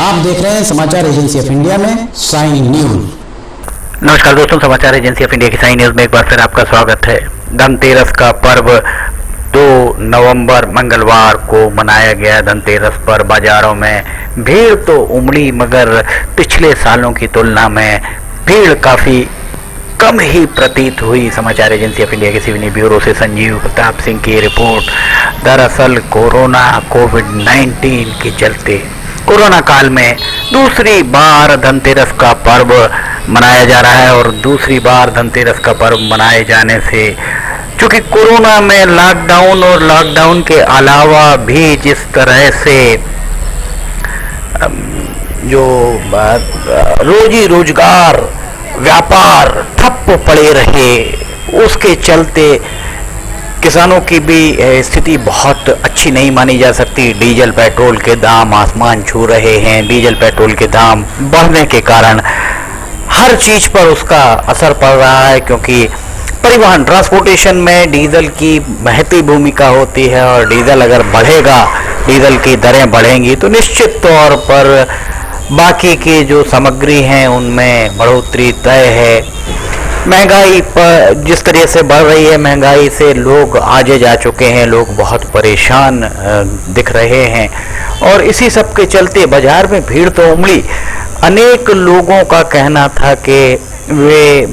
आप देख रहे हैं समाचार एजेंसी ऑफ इंडिया में साइन न्यूज। नमस्कार दोस्तों, समाचार एजेंसी ऑफ इंडिया की साइन न्यूज में एक बार फिर आपका स्वागत है। धनतेरस का पर्व 2 नवंबर मंगलवार को मनाया गया। धनतेरस पर बाजारों में भीड़ तो उमड़ी, मगर पिछले सालों की तुलना में भीड़ काफ़ी कम ही प्रतीत हुई। समाचार एजेंसी ऑफ इंडिया के सिवनी ब्यूरो से संजीव प्रताप सिंह की रिपोर्ट। दरअसल कोविड-19 के चलते कोरोना काल में दूसरी बार धनतेरस का पर्व मनाया जा रहा है और दूसरी बार धनतेरस का पर्व मनाए जाने से, चूँकि कोरोना में लॉकडाउन और लॉकडाउन के अलावा भी जिस तरह से जो रोजी रोजगार व्यापार ठप पड़े रहे, उसके चलते किसानों की भी स्थिति बहुत अच्छी नहीं मानी जा सकती। डीजल पेट्रोल के दाम आसमान छू रहे हैं। डीजल पेट्रोल के दाम बढ़ने के कारण हर चीज़ पर उसका असर पड़ रहा है, क्योंकि परिवहन ट्रांसपोर्टेशन में डीजल की महती भूमिका होती है और डीजल अगर बढ़ेगा, डीजल की दरें बढ़ेंगी तो निश्चित तौर पर बाकी की जो सामग्री हैं उनमें बढ़ोतरी तय है। महंगाई पर जिस तरह से बढ़ रही है, महंगाई से लोग आजे जा चुके हैं, लोग बहुत परेशान दिख रहे हैं और इसी सब के चलते बाजार में भीड़ तो उमड़ी। अनेक लोगों का कहना था कि वे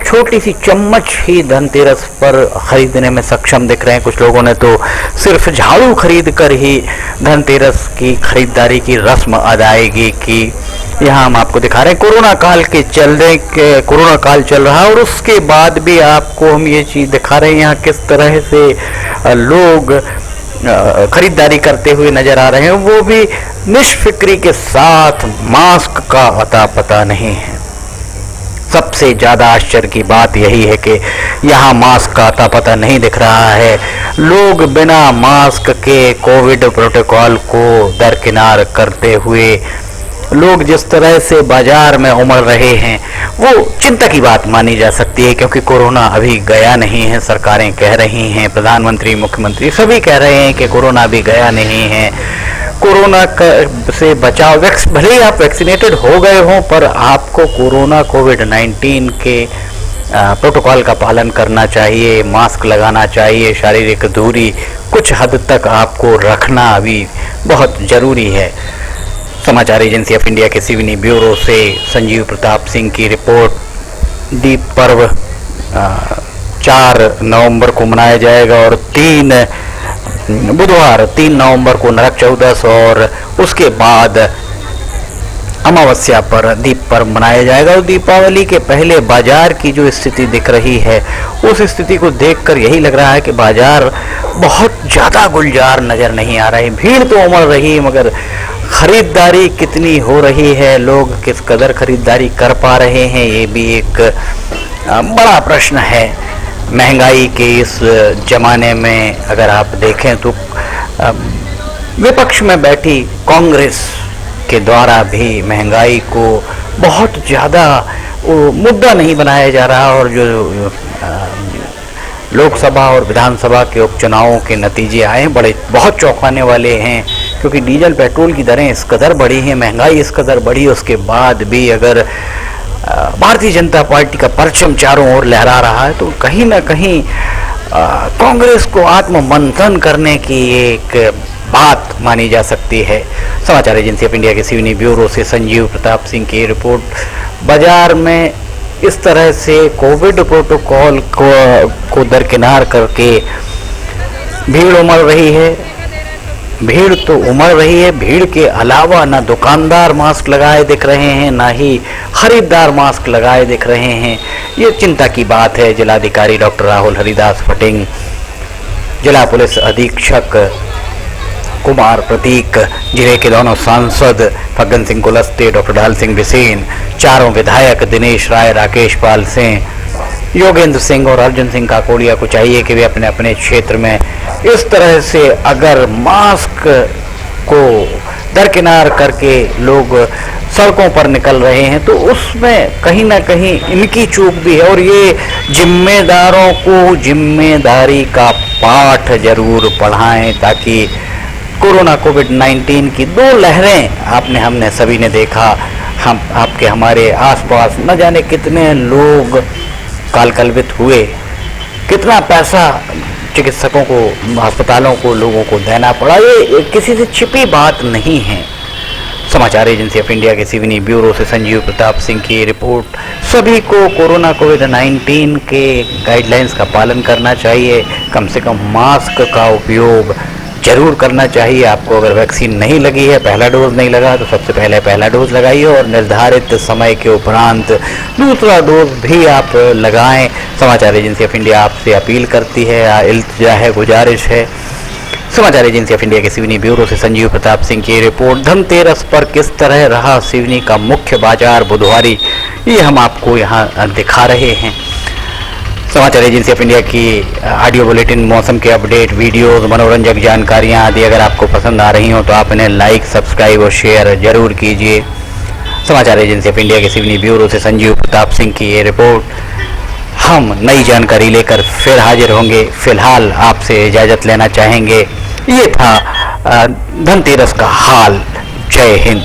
छोटी सी चम्मच ही धनतेरस पर खरीदने में सक्षम दिख रहे हैं। कुछ लोगों ने तो सिर्फ झाड़ू खरीद कर ही धनतेरस की खरीदारी की रस्म अदायगी की। यहाँ हम आपको दिखा रहे हैं कोरोना काल के चलते, कोरोना काल चल रहा है और उसके बाद भी आपको हम ये चीज़ दिखा रहे हैं यहाँ किस तरह से लोग खरीदारी करते हुए नजर आ रहे हैं, वो भी निष्फिक्री के साथ। मास्क का अता पता नहीं है। सबसे ज़्यादा आश्चर्य की बात यही है कि यहाँ मास्क का अता पता नहीं दिख रहा है। लोग बिना मास्क के कोविड प्रोटोकॉल को दरकिनार करते हुए लोग जिस तरह से बाजार में उमड़ रहे हैं वो चिंता की बात मानी जा सकती है, क्योंकि कोरोना अभी गया नहीं है। सरकारें कह रही हैं, प्रधानमंत्री मुख्यमंत्री सभी कह रहे हैं कि कोरोना अभी गया नहीं है। कोरोना से बचाव, भले ही आप वैक्सीनेटेड हो गए हों, पर आपको कोरोना कोविड-19 के प्रोटोकॉल का पालन करना चाहिए, मास्क लगाना चाहिए, शारीरिक दूरी कुछ हद तक आपको रखना अभी बहुत ज़रूरी है। समाचार एजेंसी ऑफ इंडिया के सिवनी ब्यूरो से संजीव प्रताप सिंह की रिपोर्ट। दीप पर्व 4 नवंबर को मनाया जाएगा और बुधवार 3 नवंबर को नरक चौदस और उसके बाद अमावस्या पर दीप पर्व मनाया जाएगा। और दीपावली के पहले बाजार की जो स्थिति दिख रही है, उस स्थिति को देखकर यही लग रहा है कि बाजार बहुत ज़्यादा गुलजार नज़र नहीं आ रही। भीड़ तो उमड़ रही है, मगर खरीदारी कितनी हो रही है, लोग किस कदर खरीदारी कर पा रहे हैं, ये भी एक बड़ा प्रश्न है। महंगाई के इस ज़माने में अगर आप देखें तो विपक्ष में बैठी कांग्रेस के द्वारा भी महंगाई को बहुत ज़्यादा मुद्दा नहीं बनाया जा रहा और जो लोकसभा और विधानसभा के उपचुनावों के नतीजे आए बहुत चौंकाने वाले हैं, क्योंकि डीजल पेट्रोल की दरें इस कदर बढ़ी हैं, महंगाई इस कदर बढ़ी, उसके बाद भी अगर भारतीय जनता पार्टी का परचम चारों ओर लहरा रहा है तो कहीं ना कहीं कांग्रेस को आत्ममंथन करने की एक बात मानी जा सकती है। समाचार एजेंसी ऑफ इंडिया के सिवनी ब्यूरो से संजीव प्रताप सिंह की रिपोर्ट। बाजार में इस तरह से कोविड प्रोटोकॉल को दरकिनार करके भीड़ उमड़ रही है। भीड़ तो उमड़ रही है, भीड़ के अलावा ना दुकानदार मास्क लगाए दिख रहे हैं, ना ही खरीदार मास्क लगाए दिख रहे हैं। ये चिंता की बात है। जिलाधिकारी डॉक्टर राहुल हरिदास फटिंग, जिला पुलिस अधीक्षक कुमार प्रतीक, जिले के दोनों सांसद फग्गन सिंह कुलस्ते, डॉक्टर ढाल सिंह बिसेन, चारों विधायक दिनेश राय, राकेश पाल सिंह, योगेंद्र सिंह और अर्जुन सिंह काकोड़िया को चाहिए कि वे अपने अपने क्षेत्र में इस तरह से अगर मास्क को दरकिनार करके लोग सड़कों पर निकल रहे हैं तो उसमें कहीं ना कहीं इनकी चूक भी है और ये जिम्मेदारों को जिम्मेदारी का पाठ जरूर पढ़ाएं ताकि कोरोना कोविड-19 की दो लहरें हमने सभी ने देखा। हम आपके हमारे आसपास न जाने कितने लोग कालकलवित हुए, कितना पैसा चिकित्सकों को, अस्पतालों को, लोगों को देना पड़ा। ये किसी से छिपी बात नहीं है। समाचार एजेंसी ऑफ इंडिया के सिवनी ब्यूरो से संजीव प्रताप सिंह की रिपोर्ट। सभी को कोरोना कोविड-19 के गाइडलाइंस का पालन करना चाहिए। कम से कम मास्क का उपयोग जरूर करना चाहिए। आपको अगर वैक्सीन नहीं लगी है, पहला डोज नहीं लगा, तो सबसे पहले पहला डोज लगाइए और निर्धारित समय के उपरांत दूसरा डोज भी आप लगाएं। समाचार एजेंसी ऑफ इंडिया आपसे अपील करती है, इल्तिजा है, गुजारिश है। समाचार एजेंसी ऑफ इंडिया के सिवनी ब्यूरो से संजीव प्रताप सिंह की रिपोर्ट। धनतेरस पर किस तरह रहा सिवनी का मुख्य बाजार बुधवारी, ये हम आपको यहाँ दिखा रहे हैं। समाचार एजेंसी ऑफ इंडिया की ऑडियो बुलेटिन, मौसम के अपडेट, वीडियोस, मनोरंजक जानकारियाँ आदि अगर आपको पसंद आ रही हो तो आप इन्हें लाइक, सब्सक्राइब और शेयर जरूर कीजिए। समाचार एजेंसी ऑफ इंडिया के सिवनी ब्यूरो से संजीव प्रताप सिंह की ये रिपोर्ट। हम नई जानकारी लेकर फिर हाजिर होंगे। फिलहाल आपसे इजाज़त लेना चाहेंगे। ये था धनतेरस का हाल। जय हिंद।